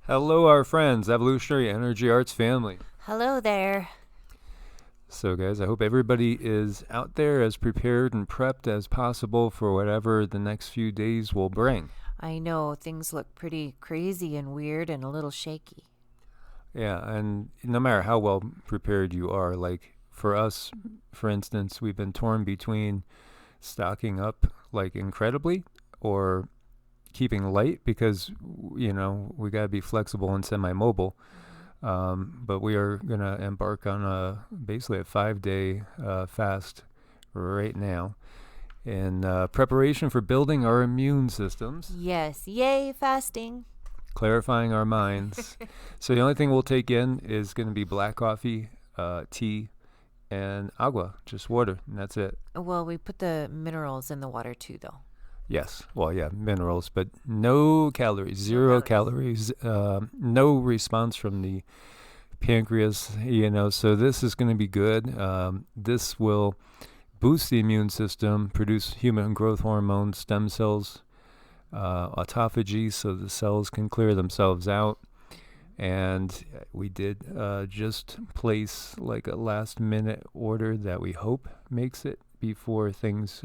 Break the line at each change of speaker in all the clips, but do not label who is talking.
Hello, our friends, Evolutionary Energy Arts family.
Hello there.
So, guys, I hope everybody is out there as prepared and prepped as possible for whatever the next few days will bring.
I know things look pretty crazy and weird and a little shaky.
Yeah, and no matter how well prepared you are, like for us, for instance, we've been torn between stocking up like incredibly or keeping light because, we got to be flexible and semi mobile. But we are going to embark on basically a 5-day fast right now in preparation for building our immune systems,
Yes, yay, fasting.
clarifying our minds. So the only thing we'll take in is going to be black coffee, tea, and agua, just water, and that's it.
Well, we put the minerals in the water too, though.
Yes, well, yeah, minerals, but no calories, zero calories, no response from the pancreas, so this is going to be good. This will boost the immune system, produce human growth hormone, stem cells, autophagy, so the cells can clear themselves out. And we did just place like a last minute order that we hope makes it before things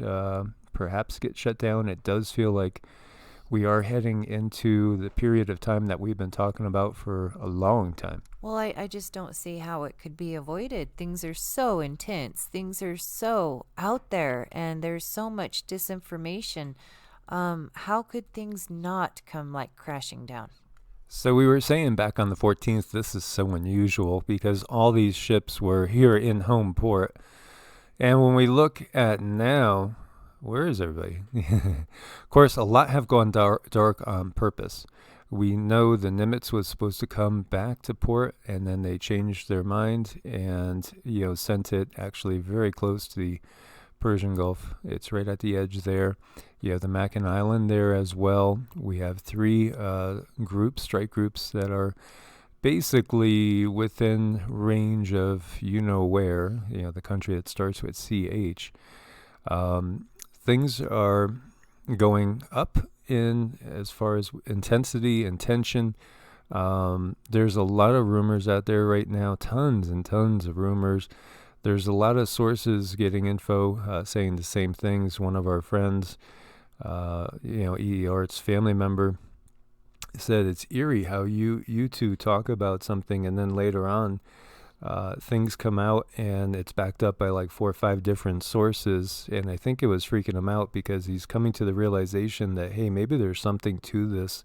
perhaps get shut down. It does feel like we are heading into the period of time that we've been talking about for a long time.
Well, I just don't see how it could be avoided. Things are so intense. Things are so out there, and there's so much disinformation. How could things not come like crashing down?
So we were saying back on the 14th, this is so unusual because all these ships were here in home port. And when we look at now, where is everybody? Of course, a lot have gone dark on purpose. We know the Nimitz was supposed to come back to port, and then they changed their mind and sent it actually very close to the Persian Gulf. It's right at the edge there. You have the Mackinac Island there as well. We have 3 strike groups that are basically within range of where, the country that starts with CH. Things are going up in as far as intensity and tension. There's a lot of rumors out there right now, tons and tons of rumors. There's a lot of sources getting info saying the same things. One of our friends, EEARTS family member, said it's eerie how you two talk about something and then later on things come out and it's backed up by like 4 or 5 different sources. And I think it was freaking him out because he's coming to the realization that, hey, maybe there's something to this,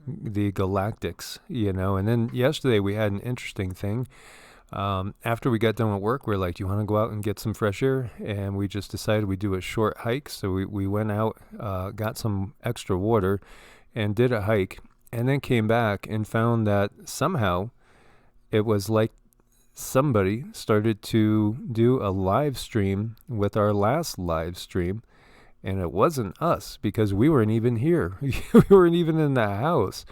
the galactics, And then yesterday we had an interesting thing. After we got done with work, we're like, do you want to go out and get some fresh air? And we just decided we'd do a short hike. So we went out, got some extra water and did a hike, and then came back and found that somehow it was like somebody started to do a live stream with our last live stream, and it wasn't us because we weren't even here. We weren't even in the house.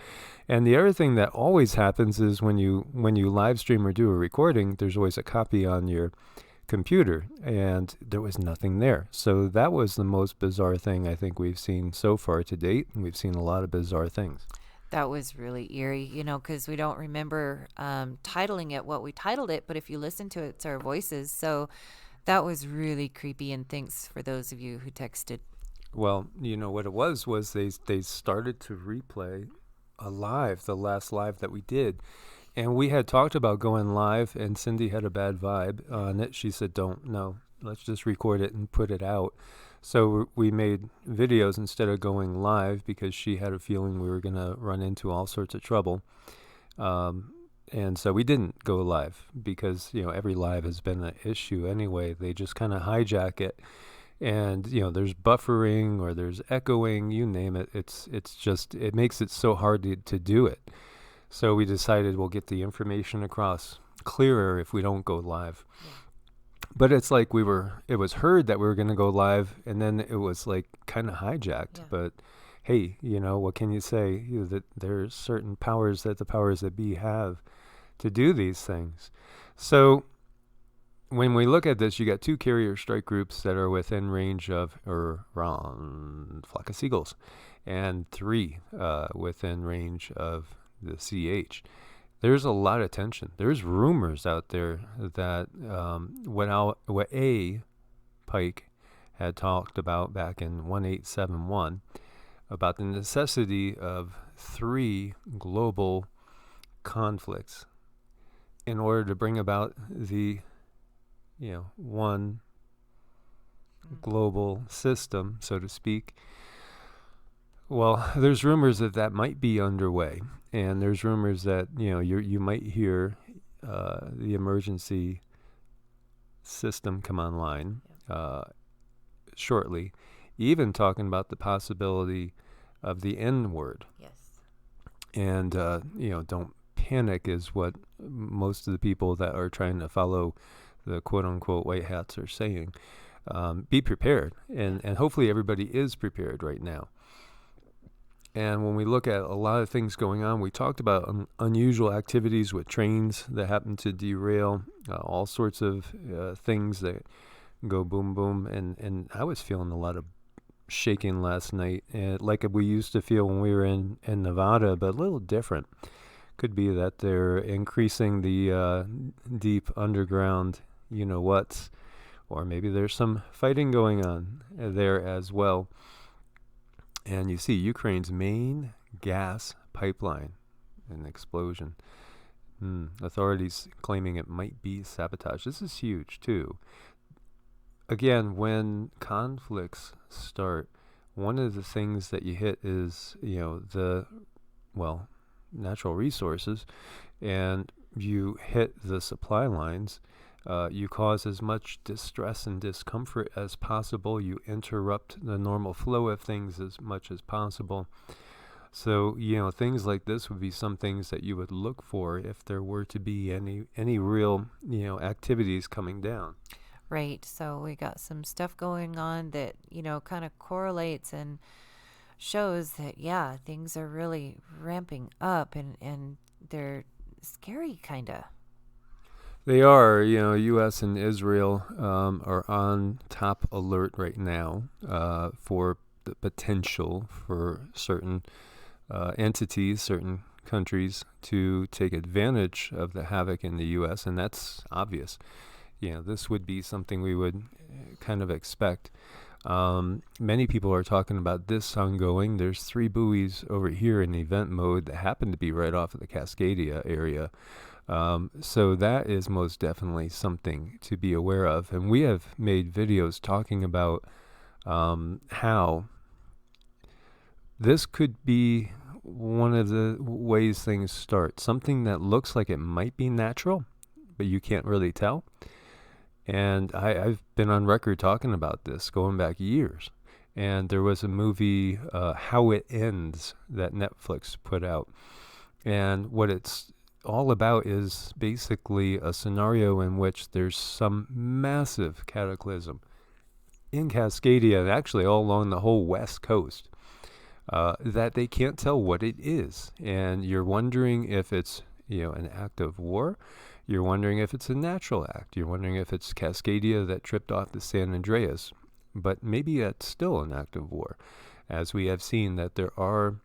And the other thing that always happens is when you live stream or do a recording, there's always a copy on your computer, and there was nothing there. So that was the most bizarre thing I think we've seen so far to date, and we've seen a lot of bizarre things.
That was really eerie, because we don't remember titling it what we titled it, but if you listen to it, it's our voices. So that was really creepy, and thanks for those of you who texted.
Well, what it was they started to replay the last live that we did. And we had talked about going live, and Cindy had a bad vibe on it. She said, let's just record it and put it out. So we made videos instead of going live because she had a feeling we were going to run into all sorts of trouble. And so we didn't go live because, every live has been an issue anyway. They just kind of hijack it. And, there's buffering or there's echoing, you name it. It's just, it makes it so hard to do it. So we decided we'll get the information across clearer if we don't go live. Yeah. But it's like it was heard that we were going to go live, and then it was like kind of hijacked. Yeah. But hey, what can you say? That there's certain powers that the powers that be have to do these things. So when we look at this, you got 2 carrier strike groups that are within range of, or around flock of seagulls, and 3 within range of the CH. There's a lot of tension. There's rumors out there that what A. Pike had talked about back in 1871 about the necessity of 3 global conflicts in order to bring about the, one global system, so to speak. Well, there's rumors that might be underway, and there's rumors that you might hear the emergency system come online shortly. Even talking about the possibility of the N word.
Yes.
And don't panic is what most of the people that are trying to follow the quote unquote white hats are saying. Be prepared, and hopefully everybody is prepared right now. And when we look at a lot of things going on, we talked about unusual activities with trains that happen to derail, all sorts of things that go boom, boom. And I was feeling a lot of shaking last night, like we used to feel when we were in Nevada, but a little different. Could be that they're increasing the deep underground, whats, or maybe there's some fighting going on there as well. And you see Ukraine's main gas pipeline, an explosion. Authorities claiming it might be sabotage. This is huge, too. Again, when conflicts start, one of the things that you hit is, natural resources, and you hit the supply lines. You cause as much distress and discomfort as possible. You interrupt the normal flow of things as much as possible. So, things like this would be some things that you would look for if there were to be any real, activities coming down.
Right. So we got some stuff going on that, kind of correlates and shows that, things are really ramping up and they're scary, kind of.
They are, U.S. and Israel are on top alert right now for the potential for certain entities, certain countries to take advantage of the havoc in the U.S., and that's obvious. This would be something we would kind of expect. Many people are talking about this ongoing. There's 3 buoys over here in event mode that happen to be right off of the Cascadia area. So that is most definitely something to be aware of. And we have made videos talking about how this could be one of the ways things start. Something that looks like it might be natural, but you can't really tell. And I've been on record talking about this going back years. And there was a movie, How It Ends, that Netflix put out. And what it's all about is basically a scenario in which there's some massive cataclysm in Cascadia, and actually all along the whole west coast, that they can't tell what it is. And you're wondering if it's, an act of war. You're wondering if it's a natural act. You're wondering if it's Cascadia that tripped off the San Andreas. But maybe that's still an act of war, as we have seen that there are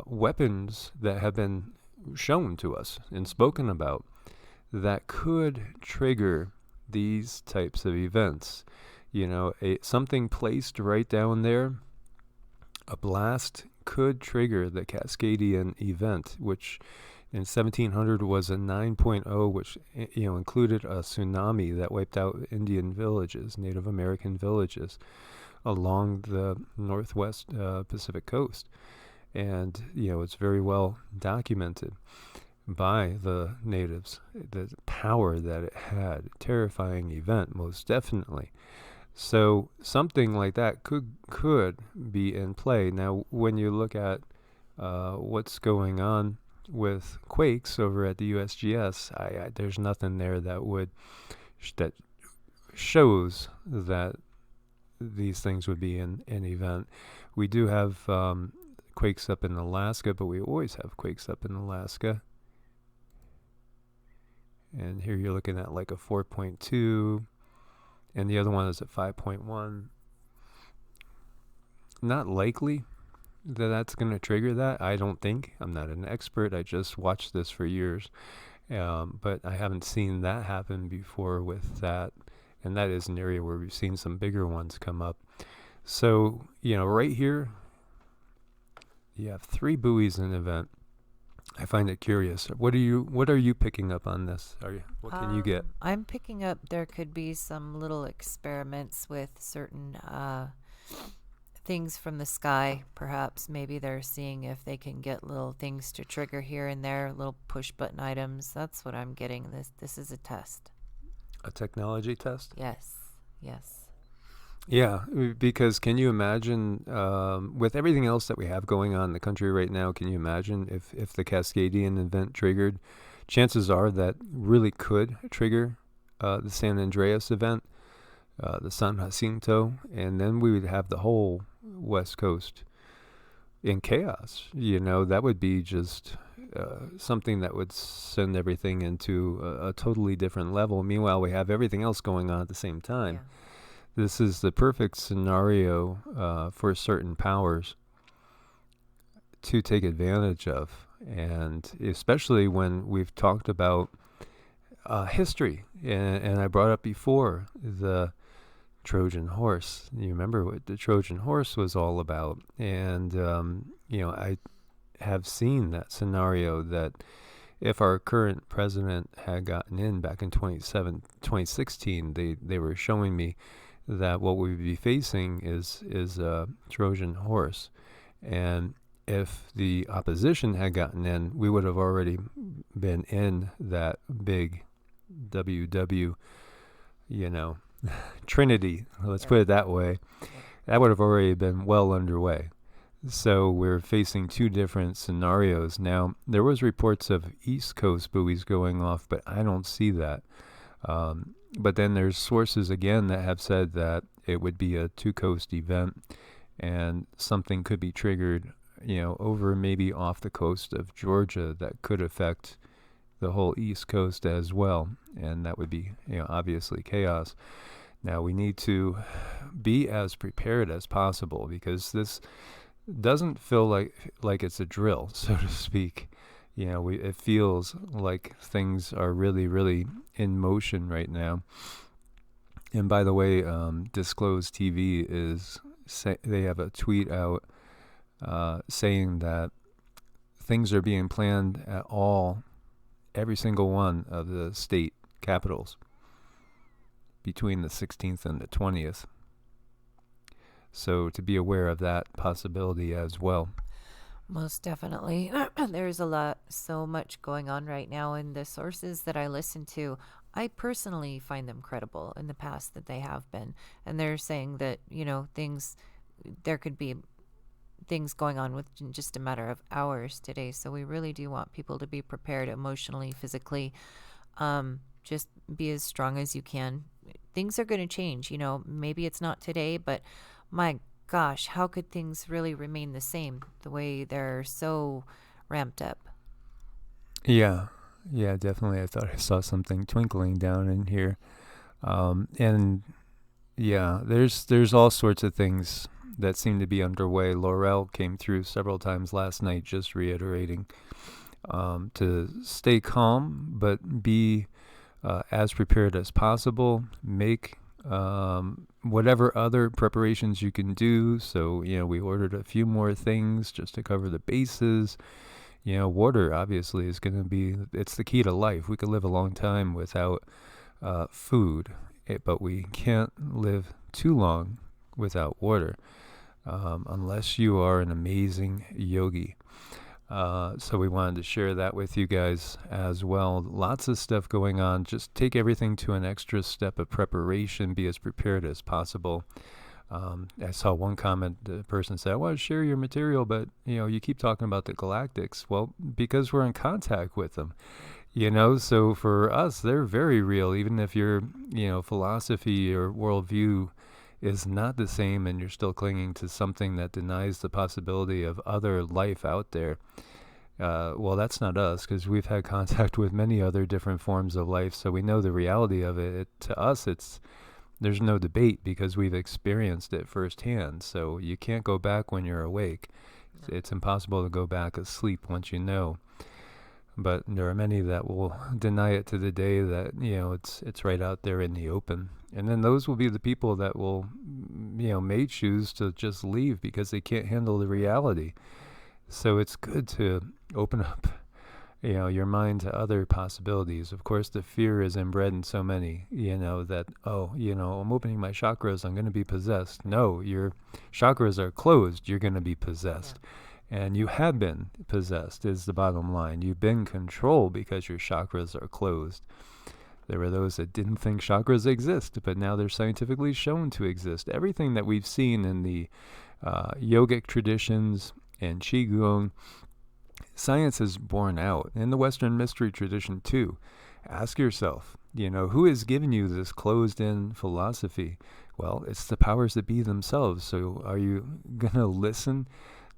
weapons that have been shown to us and spoken about that could trigger these types of events. Something placed right down there, a blast could trigger the Cascadian event, which in 1700 was a 9.0, which included a tsunami that wiped out Indian villages, Native American villages along the northwest Pacific coast. And, it's very well documented by the natives, the power that it had. Terrifying event, most definitely. So something like that could be in play. Now, when you look at what's going on with quakes over at the USGS, there's nothing there that that shows that these things would be in an event. We do have quakes up in Alaska, but we always have quakes up in Alaska. And here you're looking at like a 4.2, and the other one is at 5.1. Not likely that that's going to trigger that. I don't think. I'm not an expert. I just watched this for years. But I haven't seen that happen before with that. And that is an area where we've seen some bigger ones come up. So, right here, you have 3 buoys in an event. I find it curious. What are you picking up on this? What can you get?
I'm picking up there could be some little experiments with certain things from the sky. Perhaps maybe they're seeing if they can get little things to trigger here and there, little push button items. That's what I'm getting. This is a test.
A technology test?
Yes.
Yeah, because can you imagine, with everything else that we have going on in the country right now, can you imagine if the Cascadian event triggered? Chances are that really could trigger the San Andreas event, the San Jacinto, and then we would have the whole West Coast in chaos. That would be just something that would send everything into a totally different level. Meanwhile, we have everything else going on at the same time.
Yeah.
This is the perfect scenario for certain powers to take advantage of. And especially when we've talked about history. And I brought up before the Trojan horse. You remember what the Trojan horse was all about. And, I have seen that scenario that if our current president had gotten in back in 2016, they were showing me that what we would be facing is a Trojan horse. And if the opposition had gotten in, we would have already been in that big WW, Trinity, let's put it that way. That would have already been well underway. So we're facing 2 different scenarios. Now, there was reports of East Coast buoys going off, but I don't see that. But then there's sources again that have said that it would be a 2-coast event and something could be triggered, over maybe off the coast of Georgia that could affect the whole East Coast as well. And that would be, obviously chaos. Now we need to be as prepared as possible because this doesn't feel like it's a drill, so to speak. It feels like things are really, really in motion right now. And by the way, Disclosed TV they have a tweet out saying that things are being planned at every single one of the state capitals between the 16th and the 20th. So to be aware of that possibility as well.
Most definitely. There's so much going on right now, and the sources that I listen to, I personally find them credible in the past that they have been. And they're saying that, there could be things going on within just a matter of hours today. So we really do want people to be prepared emotionally, physically. Just be as strong as you can. Things are going to change, maybe it's not today, but my gosh, how could things really remain the same the way they're so ramped up?
Yeah, definitely. I thought I saw something twinkling down in here. And yeah, there's all sorts of things that seem to be underway. Laurel came through several times last night, just reiterating to stay calm, but be as prepared as possible. Make whatever other preparations you can do. So, we ordered a few more things just to cover the bases. Water obviously is going to it's the key to life. We could live a long time without food, but we can't live too long without water, unless you are an amazing yogi. So we wanted to share that with you guys as well. Lots of stuff going on. Just take everything to an extra step of preparation. Be as prepared as possible. I saw one comment, the person said, I want to share your material, but, you keep talking about the galactics. Well, because we're in contact with them, so for us, they're very real. Even if your, philosophy or worldview is not the same and you're still clinging to something that denies the possibility of other life out there, well, that's not us, because we've had contact with many other different forms of life, so we know the reality of it. To us, there's no debate because we've experienced it firsthand. So you can't go back when you're awake. It's impossible to go back asleep once you know. But there are many that will deny it to the day that, it's right out there in the open. And then those will be the people that will, may choose to just leave because they can't handle the reality. So it's good to open up, your mind to other possibilities. Of course, the fear is inbred in so many, that, I'm opening my chakras, I'm going to be possessed. No, your chakras are closed, you're going to be possessed. Yeah. And you have been possessed is the bottom line. You've been controlled because your chakras are closed. There were those that didn't think chakras exist, but now they're scientifically shown to exist. Everything that we've seen in the yogic traditions and QiGong, science is borne out. In the Western mystery tradition too. Ask yourself, who has given you this closed-in philosophy? Well, it's the powers that be themselves. So are you going to listen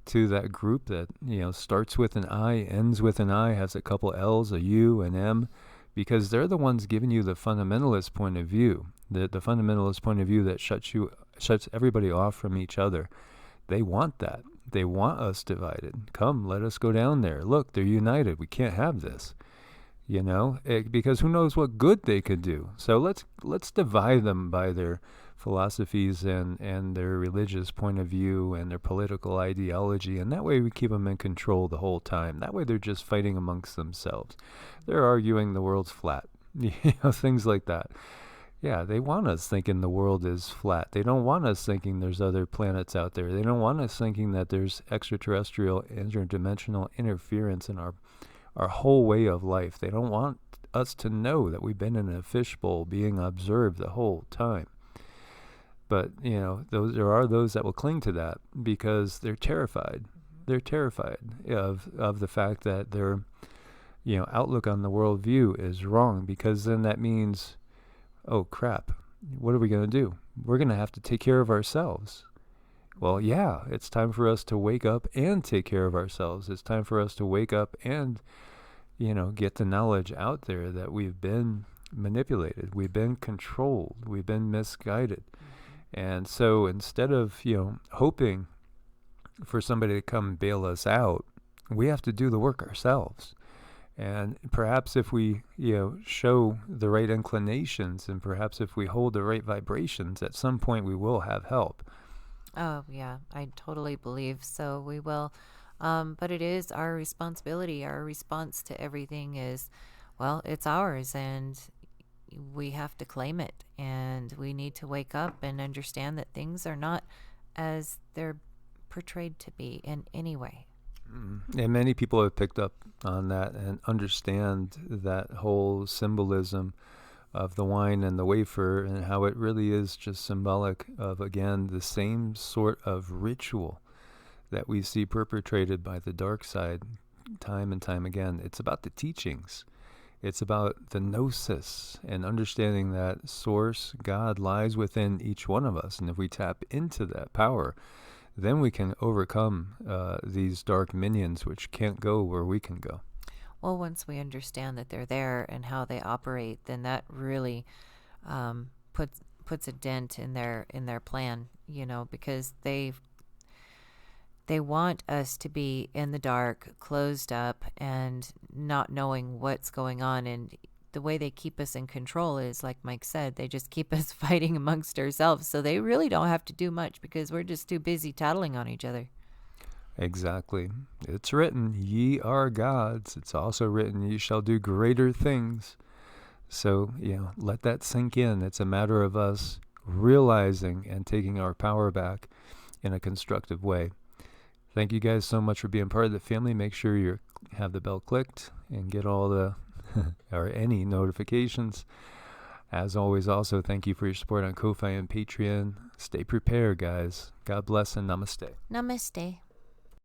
to that group that, starts with an I, ends with an I, has a couple L's, a U, an M, because they're the ones giving you the fundamentalist point of view, the fundamentalist point of view that shuts everybody off from each other. They want that. They want us divided. Come, let us go down there. Look, they're united. We can't have this, because who knows what good they could do. So let's divide them by their philosophies and their religious point of view and their political ideology, and that way we keep them in control the whole time. That way they're just fighting amongst themselves. They're arguing the world's flat, things like that. Yeah, they want us thinking the world is flat. They don't want us thinking there's other planets out there. They don't want us thinking that there's extraterrestrial, interdimensional interference in our whole way of life. They don't want us to know that we've been in a fishbowl being observed the whole time. But, there are those that will cling to that because they're terrified. They're terrified of the fact that their, outlook on the worldview is wrong, because then that means, oh, crap, what are we going to do? We're going to have to take care of ourselves. Well, yeah, it's time for us to wake up and take care of ourselves. It's time for us to wake up and, get the knowledge out there that we've been manipulated, we've been controlled, we've been misguided. And so instead of, hoping for somebody to come bail us out, we have to do the work ourselves. And perhaps if we, show the right inclinations, and perhaps if we hold the right vibrations, at some point we will have help.
Oh, yeah, I totally believe so. We will. But it is our responsibility. Our response to everything is, well, it's ours, and we have to claim it. And we need to wake up and understand that things are not as they're portrayed to be in any way.
And many people have picked up on that and understand that whole symbolism of the wine and the wafer, and how it really is just symbolic of, again, the same sort of ritual that we see perpetrated by the dark side time and time again. It's about the teachings. It's about the gnosis and understanding that source, God, lies within each one of us. And if we tap into that power, then we can overcome these dark minions which can't go where we can go.
Well, once we understand that they're there and how they operate, then that really puts a dent in their plan, because they want us to be in the dark, closed up, and not knowing what's going on. And the way they keep us in control is, like Mike said, they just keep us fighting amongst ourselves. So they really don't have to do much because we're just too busy tattling on each other.
Exactly. It's written, ye are gods. It's also written, ye shall do greater things. So, let that sink in. It's a matter of us realizing and taking our power back in a constructive way. Thank you guys so much for being part of the family. Make sure you have the bell clicked and get all the or any notifications. As always, also, thank you for your support on Ko-Fi and Patreon. Stay prepared, guys. God bless and namaste.
Namaste.